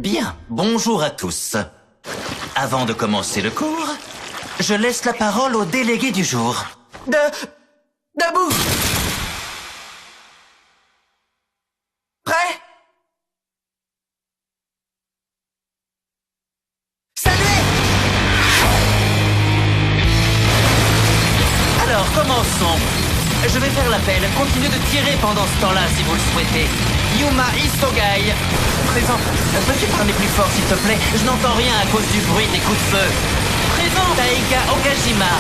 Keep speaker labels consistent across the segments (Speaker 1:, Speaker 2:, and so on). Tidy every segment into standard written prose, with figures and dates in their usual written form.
Speaker 1: Bien, bonjour à tous. Avant de commencer le cours, je laisse la parole au délégué du jour.
Speaker 2: Debout. Prêt? Salut.
Speaker 1: Alors, commençons. Je vais faire l'appel. Continuez de tirer pendant ce temps-là, si vous le souhaitez. Yuma Isogai. Présent. Peux-tu parler plus fort, s'il te plaît? Je n'entends rien à cause du bruit des coups de feu. Présent. Taika Okajima.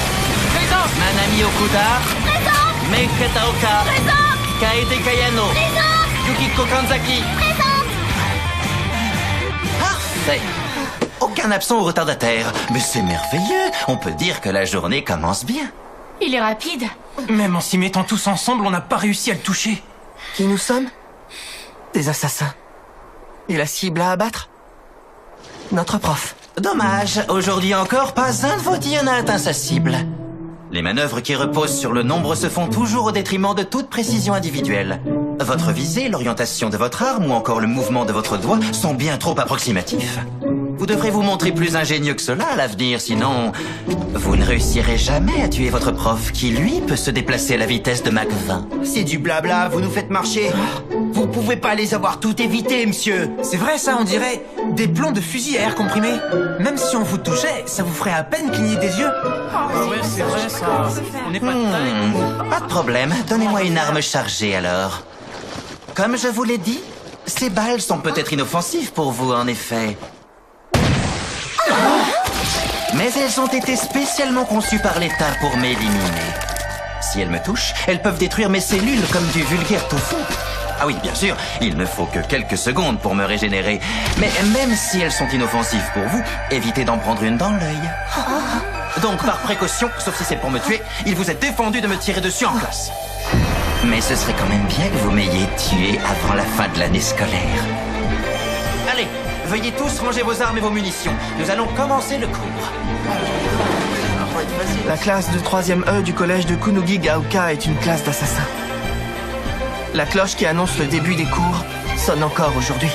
Speaker 1: Présent. Manami Okuda.
Speaker 3: Présent.
Speaker 1: Mei Kataoka.
Speaker 3: Présent.
Speaker 1: Kaede Kayano.
Speaker 3: Présent.
Speaker 1: Yukiko Kanzaki.
Speaker 3: Présent.
Speaker 1: Parfait. Aucun absent ou retardataire. Mais c'est merveilleux. On peut dire que la journée commence bien.
Speaker 3: Il est rapide.
Speaker 2: Même en s'y mettant tous ensemble, on n'a pas réussi à le toucher. Qui nous sommes? Des assassins. Et la cible à abattre? Notre prof.
Speaker 1: Dommage, aujourd'hui encore, pas un de vos tirs n'a atteint sa cible. Les manœuvres qui reposent sur le nombre se font toujours au détriment de toute précision individuelle. Votre visée, l'orientation de votre arme ou encore le mouvement de votre doigt sont bien trop approximatifs. Vous devrez vous montrer plus ingénieux que cela à l'avenir, sinon vous ne réussirez jamais à tuer votre prof qui, lui, peut se déplacer à la vitesse de Mach 20.
Speaker 4: C'est du blabla, vous nous faites marcher. Vous pouvez pas les avoir toutes évitées, monsieur.
Speaker 2: C'est vrai ça, on dirait des plombs de fusil à air comprimé. Même si on vous touchait, ça vous ferait à peine cligner des yeux.
Speaker 5: Ouais, c'est vrai ça. On n'est pas de taille.
Speaker 1: Pas de problème, donnez-moi une arme chargée alors. Comme je vous l'ai dit, ces balles sont peut-être inoffensives pour vous, en effet. Mais elles ont été spécialement conçues par l'État pour m'éliminer. Si elles me touchent, elles peuvent détruire mes cellules comme du vulgaire tofu. Ah oui, bien sûr, il ne faut que quelques secondes pour me régénérer. Mais même si elles sont inoffensives pour vous, évitez d'en prendre une dans l'œil. Donc, par précaution, sauf si c'est pour me tuer, il vous est défendu de me tirer dessus en classe. Mais ce serait quand même bien que vous m'ayez tué avant la fin de l'année scolaire. Allez, veuillez tous ranger vos armes et vos munitions. Nous allons commencer le cours.
Speaker 2: La classe de 3e E du collège de Kunugi Gaoka est une classe d'assassins. La cloche qui annonce le début des cours sonne encore aujourd'hui.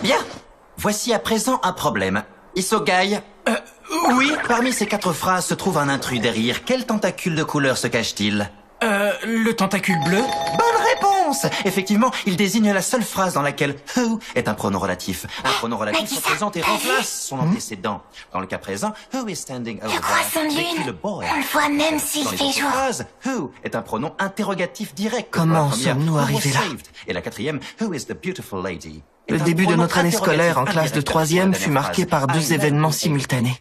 Speaker 1: Bien. Voici à présent un problème. Isogai. Oui. Parmi ces 4 phrases se trouve un intrus derrière. Quel tentacule de couleur se cache-t-il?
Speaker 2: Le tentacule bleu?
Speaker 1: Bonne réponse! Effectivement, il désigne la seule phrase dans laquelle who est un pronom relatif. Un pronom relatif représente et remplace son antécédent. Dans le cas présent, who is standing over there décrit le boy.
Speaker 3: On le voit même s'il
Speaker 1: Dans les
Speaker 3: fait
Speaker 1: autres
Speaker 3: jour.
Speaker 1: phrases, who est un pronom interrogatif direct.
Speaker 2: Comment
Speaker 1: Comme la première,
Speaker 2: sommes-nous
Speaker 1: who was
Speaker 2: arrivés là?
Speaker 1: saved. Et la quatrième, who is the beautiful lady.
Speaker 2: Le
Speaker 1: est un
Speaker 2: début de
Speaker 1: pronom
Speaker 2: notre année scolaire en
Speaker 1: interrogatif
Speaker 2: classe de
Speaker 1: indirect.
Speaker 2: 3e
Speaker 1: La
Speaker 2: fut
Speaker 1: dernière
Speaker 2: marquée
Speaker 1: phrase,
Speaker 2: par 2
Speaker 1: I
Speaker 2: événements
Speaker 1: love you.
Speaker 2: simultanés.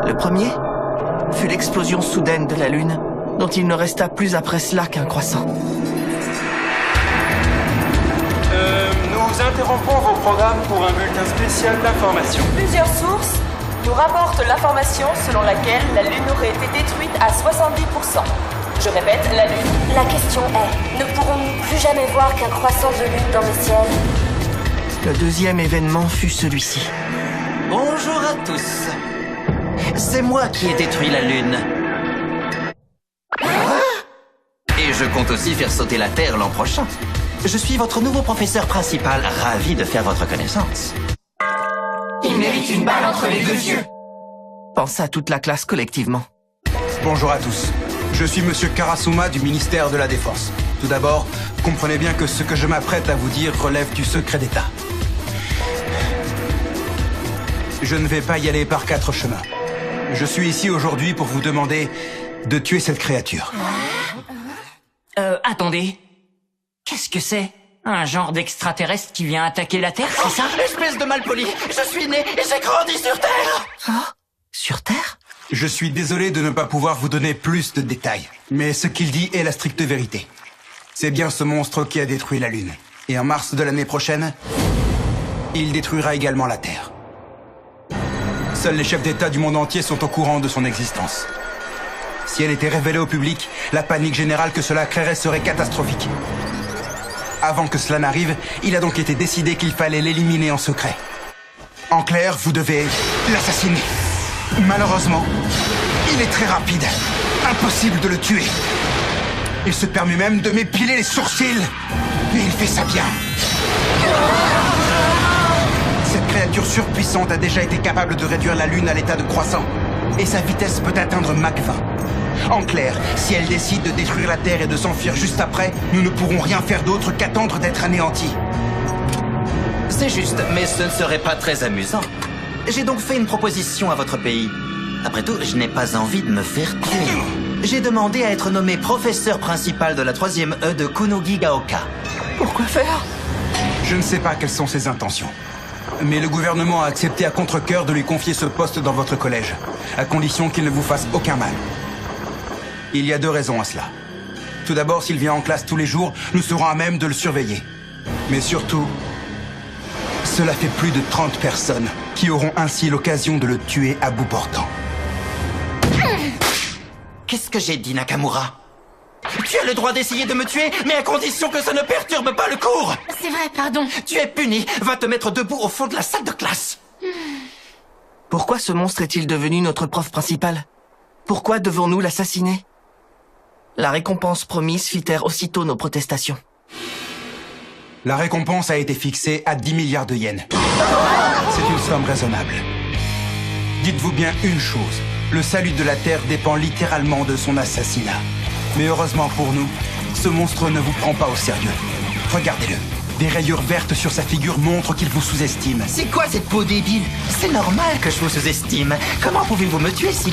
Speaker 2: Le premier, fut l'explosion soudaine de la Lune, dont il ne resta plus après cela qu'un croissant.
Speaker 5: Nous interrompons vos programmes pour un bulletin spécial d'information.
Speaker 6: Plusieurs sources nous rapportent l'information selon laquelle la Lune aurait été détruite à 70%. Je répète, la Lune.
Speaker 7: La question est, ne pourrons-nous plus jamais voir qu'un croissant de lune dans le ciel?
Speaker 2: Le deuxième événement fut celui-ci.
Speaker 1: Bonjour à tous. C'est moi qui ai détruit la Lune. Et je compte aussi faire sauter la Terre l'an prochain. Je suis votre nouveau professeur principal, ravi de faire votre connaissance.
Speaker 3: Il mérite une balle entre les deux yeux.
Speaker 2: Pense à toute la classe collectivement.
Speaker 8: Bonjour à tous. Je suis Monsieur Karasuma du ministère de la Défense. Tout d'abord, comprenez bien que ce que je m'apprête à vous dire relève du secret d'État. Je ne vais pas y aller par 4 chemins. Je suis ici aujourd'hui pour vous demander de tuer cette créature.
Speaker 9: Attendez. Qu'est-ce que c'est? Un genre d'extraterrestre qui vient attaquer la Terre, c'est ça?
Speaker 1: Espèce de malpoli, je suis né et j'ai grandi sur Terre.
Speaker 2: Ah, sur Terre?
Speaker 8: Je suis désolé de ne pas pouvoir vous donner plus de détails, mais ce qu'il dit est la stricte vérité. C'est bien ce monstre qui a détruit la Lune. Et en mars de l'année prochaine, il détruira également la Terre. Seuls les chefs d'État du monde entier sont au courant de son existence. Si elle était révélée au public, la panique générale que cela créerait serait catastrophique. Avant que cela n'arrive, il a donc été décidé qu'il fallait l'éliminer en secret. En clair, vous devez l'assassiner. Malheureusement, il est très rapide. Impossible de le tuer. Il se permet même de m'épiler les sourcils. Et il fait ça bien. Cette créature surpuissante a déjà été capable de réduire la Lune à l'état de croissant. Et sa vitesse peut atteindre Mach 20. En clair, si elle décide de détruire la Terre et de s'enfuir juste après, nous ne pourrons rien faire d'autre qu'attendre d'être anéantis.
Speaker 1: C'est juste, mais ce ne serait pas très amusant. J'ai donc fait une proposition à votre pays. Après tout, je n'ai pas envie de me faire tuer. J'ai demandé à être nommé professeur principal de la 3e E de Kunogi-gaoka.
Speaker 2: Pourquoi faire?
Speaker 8: Je ne sais pas quelles sont ses intentions. Mais le gouvernement a accepté à contre-cœur de lui confier ce poste dans votre collège, à condition qu'il ne vous fasse aucun mal. Il y a 2 raisons à cela. Tout d'abord, s'il vient en classe tous les jours, nous serons à même de le surveiller. Mais surtout, cela fait plus de 30 personnes qui auront ainsi l'occasion de le tuer à bout portant.
Speaker 1: Qu'est-ce que j'ai dit, Nakamura? Tu as le droit d'essayer de me tuer, mais à condition que ça ne perturbe pas le cours.
Speaker 3: C'est vrai, pardon.
Speaker 1: Tu es puni. Va te mettre debout au fond de la salle de classe.
Speaker 2: Pourquoi ce monstre est-il devenu notre prof principal? Pourquoi devons-nous l'assassiner? La récompense promise fit taire aussitôt nos protestations.
Speaker 8: La récompense a été fixée à 10 milliards de yens. C'est une somme raisonnable. Dites-vous bien une chose, le salut de la Terre dépend littéralement de son assassinat. Mais heureusement pour nous, ce monstre ne vous prend pas au sérieux. Regardez-le. Des rayures vertes sur sa figure montrent qu'il vous sous-estime.
Speaker 1: C'est quoi cette peau débile? C'est normal que je vous sous-estime. Comment pouvez-vous me tuer s'il est